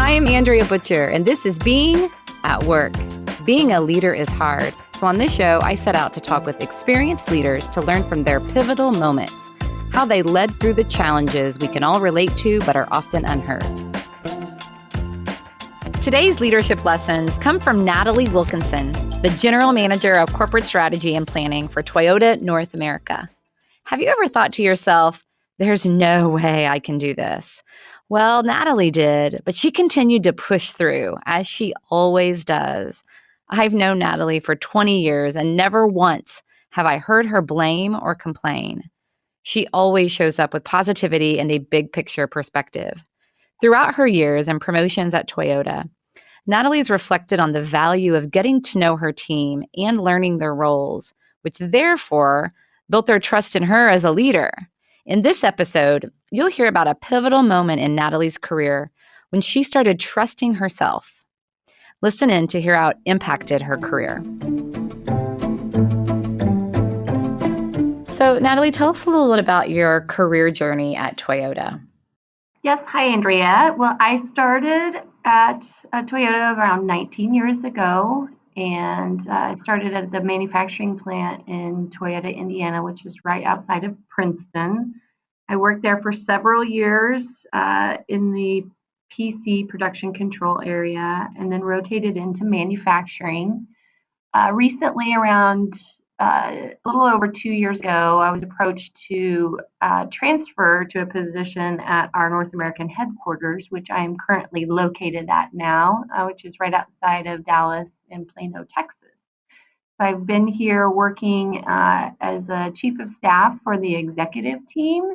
I'm Andrea Butcher, and this is Being at Work. Being a leader is hard. So on this show, I set out to talk with experienced leaders to learn from their pivotal moments, how they led through the challenges we can all relate to but are often unheard. Today's leadership lessons come from Natalie Wilkinson, the General Manager of Corporate Strategy and Planning for Toyota North America. Have you ever thought to yourself, there's no way I can do this? Well, Natalie did, but she continued to push through, as she always does. I've known Natalie for 20 years, and never once have I heard her blame or complain. She always shows up with positivity and a big picture perspective. Throughout her years and promotions at Toyota, Natalie's reflected on the value of getting to know her team and learning their roles, which therefore built their trust in her as a leader. In this episode, you'll hear about a pivotal moment in Natalie's career when she started trusting herself. Listen in to hear how it impacted her career. So, Natalie, tell us a little bit about your career journey at Toyota. Yes. Hi, Andrea. Well, I started at Toyota around 19 years ago, and I started at the manufacturing plant in Toyota, Indiana, which is right outside of Princeton. I worked there for several years in the PC production control area, and then rotated into manufacturing. Recently, around a little over 2 years ago, I was approached to transfer to a position at our North American headquarters, which I am currently located at now, which is right outside of Dallas in Plano, Texas. So I've been here working as a chief of staff for the executive team,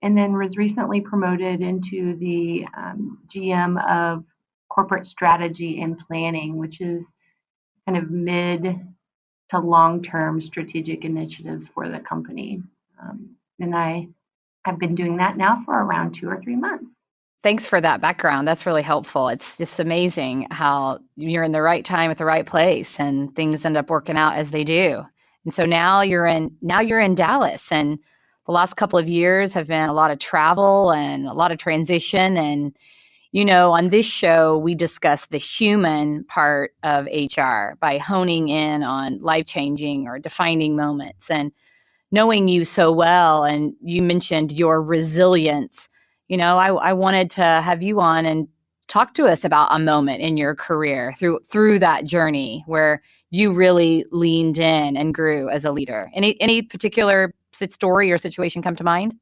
and then was recently promoted into the GM of corporate strategy and planning, which is kind of mid to long-term strategic initiatives for the company. And I have been doing that now for around 2 or 3 months. Thanks for that background. That's really helpful. It's just amazing how you're in the right time at the right place and things end up working out as they do. And so now you're in Dallas, and the last couple of years have been a lot of travel and a lot of transition. And, you know, on this show, we discuss the human part of HR by honing in on life-changing or defining moments. And knowing you so well, and you mentioned your resilience, you know, I wanted to have you on and talk to us about a moment in your career through that journey where you really leaned in and grew as a leader. Any particular story or situation come to mind?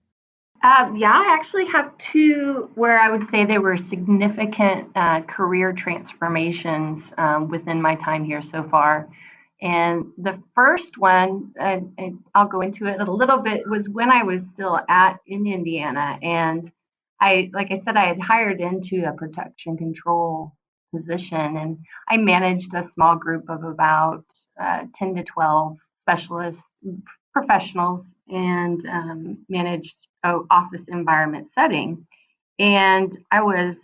Yeah, I actually have two where I would say they were significant career transformations within my time here so far. And the first one, and I'll go into it a little bit, was when I was still in Indiana. And like I said, I had hired into a production control position, and I managed a small group of about 10 to 12 specialists, professionals, and managed an office environment setting. And I was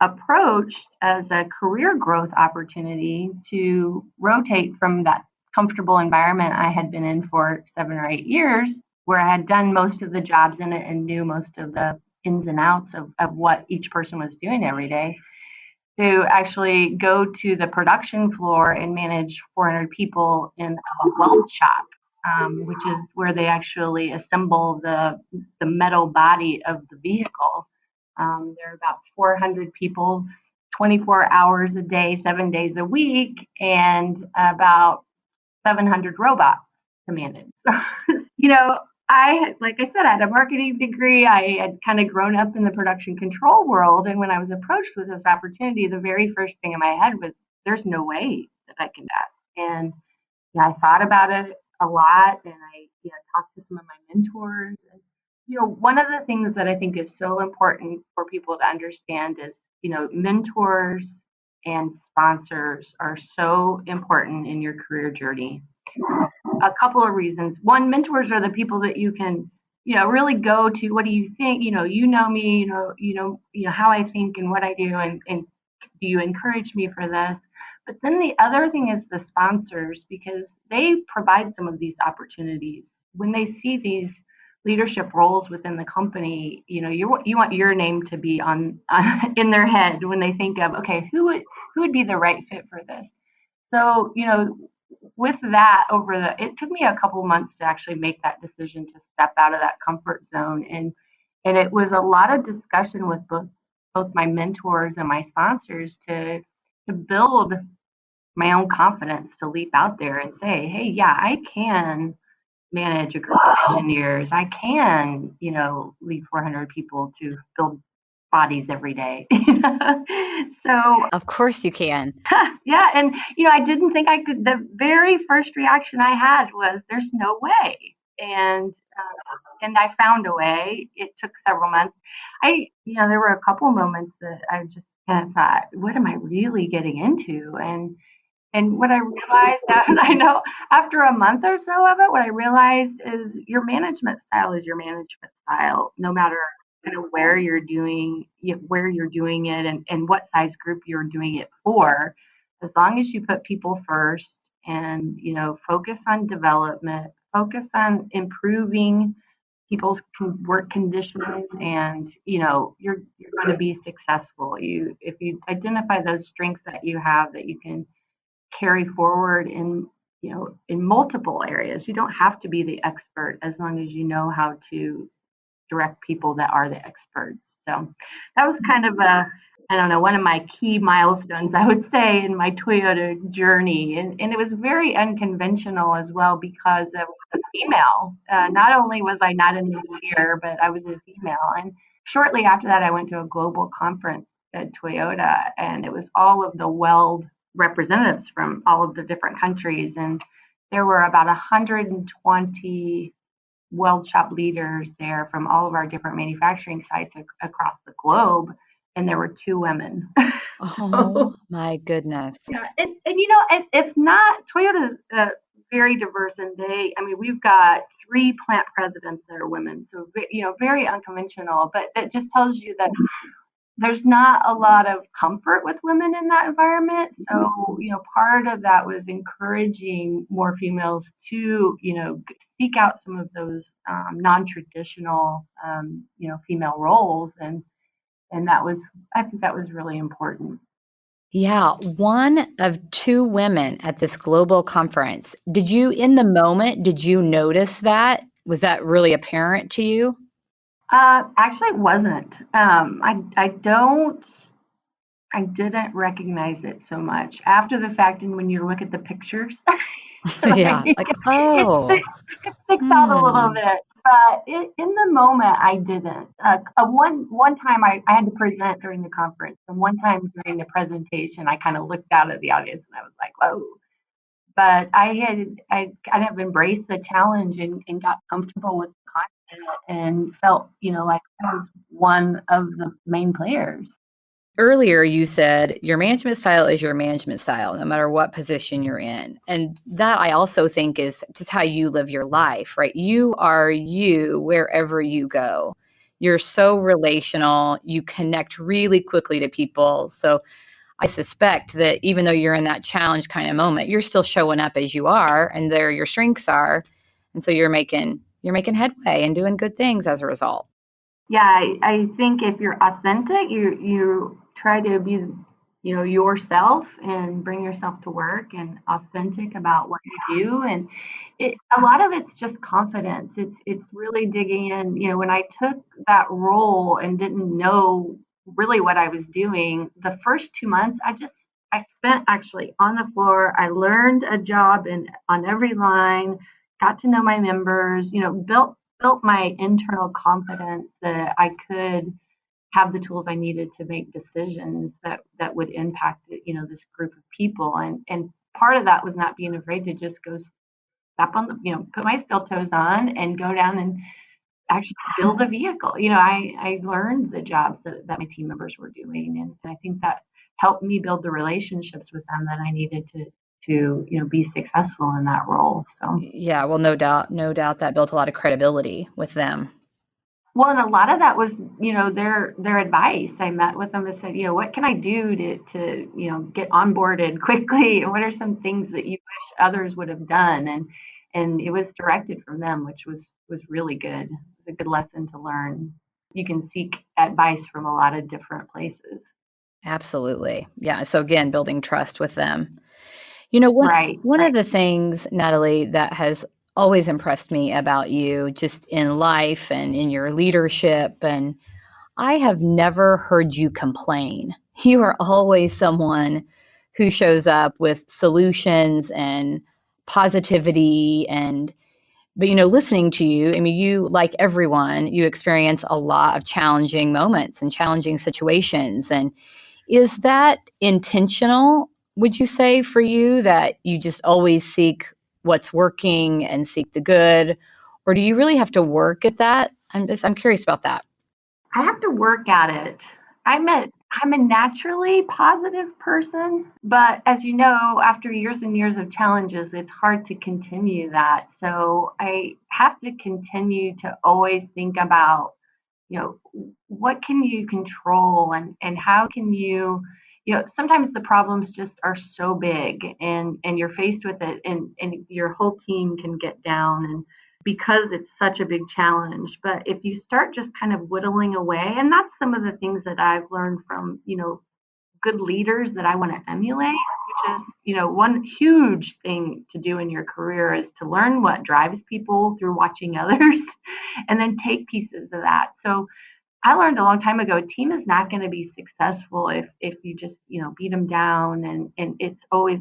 approached as a career growth opportunity to rotate from that comfortable environment I had been in for 7 or 8 years, where I had done most of the jobs in it and knew most of the ins and outs of what each person was doing every day, to actually go to the production floor and manage 400 people in a weld shop, which is where they actually assemble the metal body of the vehicle. There are about 400 people, 24 hours a day, 7 days a week, and about 700 robots to manage. You know, like I said, I had a marketing degree. I had kind of grown up in the production control world. And when I was approached with this opportunity, the very first thing in my head was, there's no way that I can do that. And I thought about it a lot, and I talked to some of my mentors. And one of the things that I think is so important for people to understand is, mentors and sponsors are so important in your career journey. A couple of reasons. One, mentors are the people that you can, really go to. What do you think? You know me, how I think and what I do, and do you encourage me for this? But then the other thing is the sponsors, because they provide some of these opportunities. When they see these leadership roles within the company, you want your name to be on in their head when they think of, okay, who would be the right fit for this. So, with that, it took me a couple months to actually make that decision to step out of that comfort zone, and it was a lot of discussion with both my mentors and my sponsors to build my own confidence to leap out there and say, hey, yeah, I can manage a group of engineers. I can, lead 400 people to build bodies every day. So, Of course you can. yeah. And, I didn't think I could. The very first reaction I had was, there's no way. And I found a way. It took several months. There were a couple moments that I just kind of thought, what am I really getting into? And what I realized, I know after a month or so of it, what I realized is your management style is your management style, no matter kind of where you're doing it, and what size group you're doing it for. As long as you put people first, and focus on development, focus on improving people's work conditions, and you're going to be successful. If you identify those strengths that you have that you can carry forward in multiple areas. You don't have to be the expert, as long as you know how to direct people that are the experts. So that was kind of one of my key milestones, I would say, in my Toyota journey. And it was very unconventional as well, because I was a female. Not only was I not an engineer, but I was a female. And shortly after that, I went to a global conference at Toyota, and it was all of the Weld representatives from all of the different countries. And there were about 120 weld shop leaders there from all of our different manufacturing sites across the globe, and there were 2 women. Oh my goodness. Yeah, it's not, Toyota's very diverse, and we've got 3 plant presidents that are women, so very unconventional. But that just tells you that there's not a lot of comfort with women in that environment. So, part of that was encouraging more females to, seek out some of those non-traditional, female roles. And I think that was really important. Yeah, one of 2 women at this global conference. In the moment, did you notice that? Was that really apparent to you? Actually, it wasn't. I didn't recognize it so much after the fact, and when you look at the pictures, Yeah, like, oh, it sticks out a little bit. But in the moment, I didn't. One time I had to present during the conference, and one time during the presentation, I kind of looked out at the audience and I was like, whoa. But I kind of embraced the challenge, and got comfortable with the content, and felt, like I was one of the main players. Earlier you said your management style is your management style, no matter what position you're in. And that, I also think, is just how you live your life, right? You are you wherever you go. You're so relational. You connect really quickly to people. So I suspect that even though you're in that challenge kind of moment, you're still showing up as you are, and there your strengths are. And so you're making headway and doing good things as a result. Yeah, I think if you're authentic, you try to be, yourself, and bring yourself to work, and authentic about what you do. And a lot of it's just confidence. It's really digging in. When I took that role and didn't know really what I was doing, the first 2 months, I spent actually on the floor. I learned a job on every line, got to know my members, built my internal confidence that I could have the tools I needed to make decisions that would impact, this group of people. And part of that was not being afraid to just go step on put my steel toes on and go down and actually build a vehicle. I learned the jobs that my team members were doing, and I think that helped me build the relationships with them that I needed to be successful in that role. So Yeah, well, no doubt that built a lot of credibility with them. well, and a lot of that was, their advice. I met with them and said, what can I do to get onboarded quickly, and what are some things that you wish others would have done? And it was directed from them, which was really good. a good lesson to learn. You can seek advice from a lot of different places. Absolutely. Yeah. So again, building trust with them. You know, one Right, one right. of the things, Natalie, that has always impressed me about you just in life and in your leadership, and I have never heard you complain. You are always someone who shows up with solutions and positivity and but listening to you, I mean, you, like everyone, you experience a lot of challenging moments and challenging situations. And is that intentional, would you say, for you, that you just always seek what's working and seek the good? Or do you really have to work at that? I'm curious about that. I have to work at it. I'm a naturally positive person, but as you know, after years and years of challenges, it's hard to continue that. So I have to continue to always think about, what can you control, and how can sometimes the problems just are so big, and you're faced with it, and your whole team can get down, and because it's such a big challenge. But if you start just kind of whittling away, and that's some of the things that I've learned from, good leaders that I want to emulate, which is, one huge thing to do in your career is to learn what drives people through watching others and then take pieces of that. So I learned a long time ago, a team is not going to be successful if you just, beat them down, and it's always,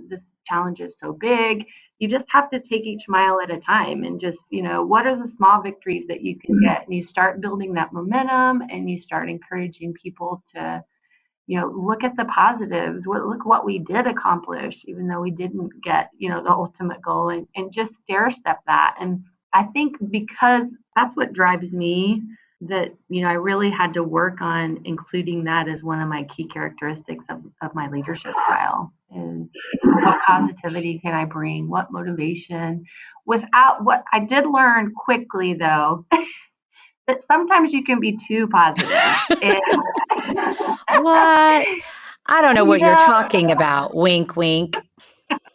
this challenge is so big. You just have to take each mile at a time, and just, what are the small victories that you can get? And you start building that momentum, and you start encouraging people to, look at the positives. Look what we did accomplish, even though we didn't get, the ultimate goal, and just stair step that. And I think because that's what drives me, that, I really had to work on including that as one of my key characteristics of my leadership style is what positivity can I bring, what motivation, without what I did learn quickly, though, that sometimes you can be too positive. And, What? I don't know you what you're know, talking about. Wink, wink.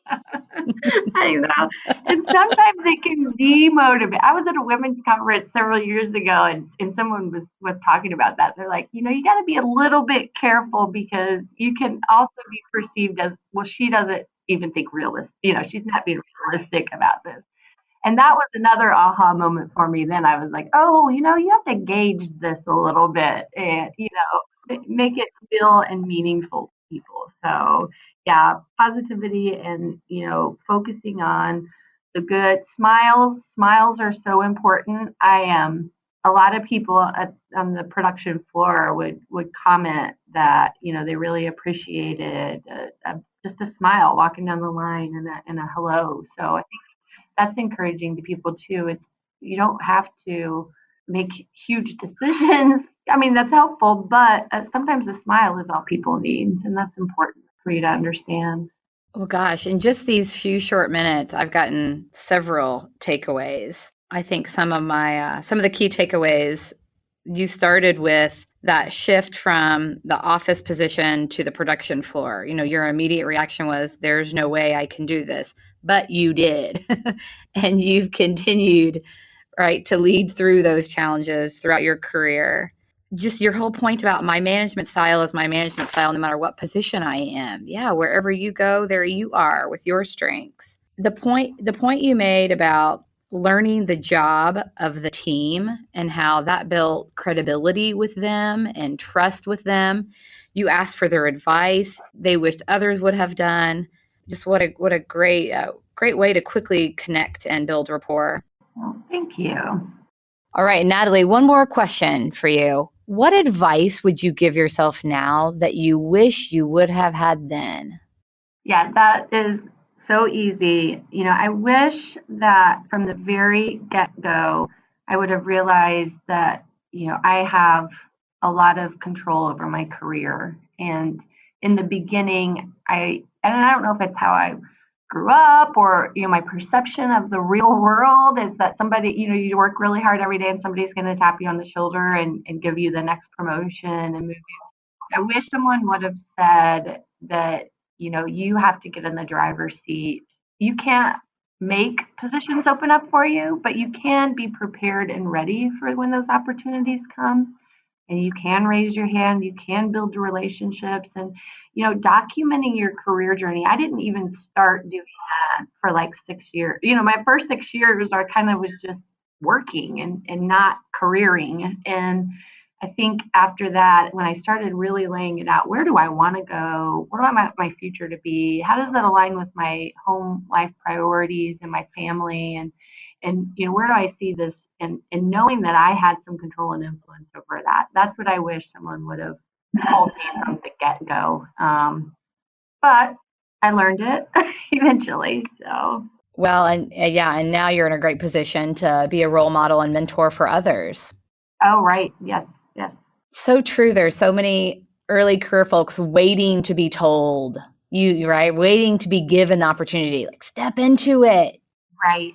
I know. And sometimes it can demotivate. I was at a women's conference several years ago, and someone was talking about that. They're like, you got to be a little bit careful, because you can also be perceived as, well, she doesn't even think realistic. She's not being realistic about this. And that was another aha moment for me. Then I was like, oh, you have to gauge this a little bit, and, make it feel and meaningful to people. So yeah, positivity, and, focusing on the good. Smiles are so important. A lot of people on the production floor would comment that, they really appreciated just a smile walking down the line, and a hello. So I think that's encouraging to people too. You don't have to make huge decisions. I mean, that's helpful, but sometimes a smile is all people need, and that's important for you to understand. Oh gosh, in just these few short minutes, I've gotten several takeaways. I think some of the key takeaways, you started with that shift from the office position to the production floor. Your immediate reaction was, there's no way I can do this, but you did. And you've continued, right, to lead through those challenges throughout your career. Just your whole point about my management style is my management style no matter what position I am. Yeah, wherever you go, there you are with your strengths. The point you made about learning the job of the team and how that built credibility with them and trust with them. You asked for their advice. They wished others would have done. Just what a great way to quickly connect and build rapport. Well, thank you. All right, Natalie, one more question for you. What advice would you give yourself now that you wish you would have had then? Yeah, that is so easy. I wish that from the very get go, I would have realized that, I have a lot of control over my career. And in the beginning, and I don't know if it's how I grew up, or, my perception of the real world is that somebody, you work really hard every day, and somebody's going to tap you on the shoulder, and give you the next promotion and move. I wish someone would have said that, you have to get in the driver's seat. You can't make positions open up for you, but you can be prepared and ready for when those opportunities come. And you can raise your hand, you can build relationships, and documenting your career journey. I didn't even start doing that for like 6 years. My first 6 years I kind of was just working and not careering. And I think after that, when I started really laying it out, where do I want to go? What do I want my future to be? How does that align with my home life priorities and my family? And where do I see this? And knowing that I had some control and influence over that. That's what I wish someone would have told me from the get-go. But I learned it eventually. So. Well, and now you're in a great position to be a role model and mentor for others. Oh, right. Yes. So true. There's so many early career folks waiting to be told, right? Waiting to be given the opportunity, like step into it. Right.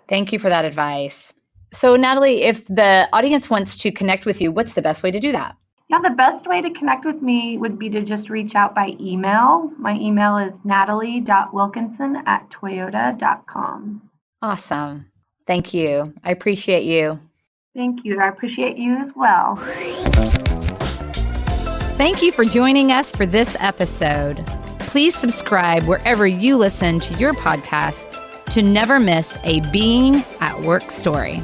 Thank you for that advice. So Natalie, if the audience wants to connect with you, what's the best way to do that? Yeah, the best way to connect with me would be to just reach out by email. My email is natalie.wilkinson@toyota.com. Awesome. Thank you. I appreciate you. Thank you. I appreciate you as well. Thank you for joining us for this episode. Please subscribe wherever you listen to your podcast to never miss a Being at Work story.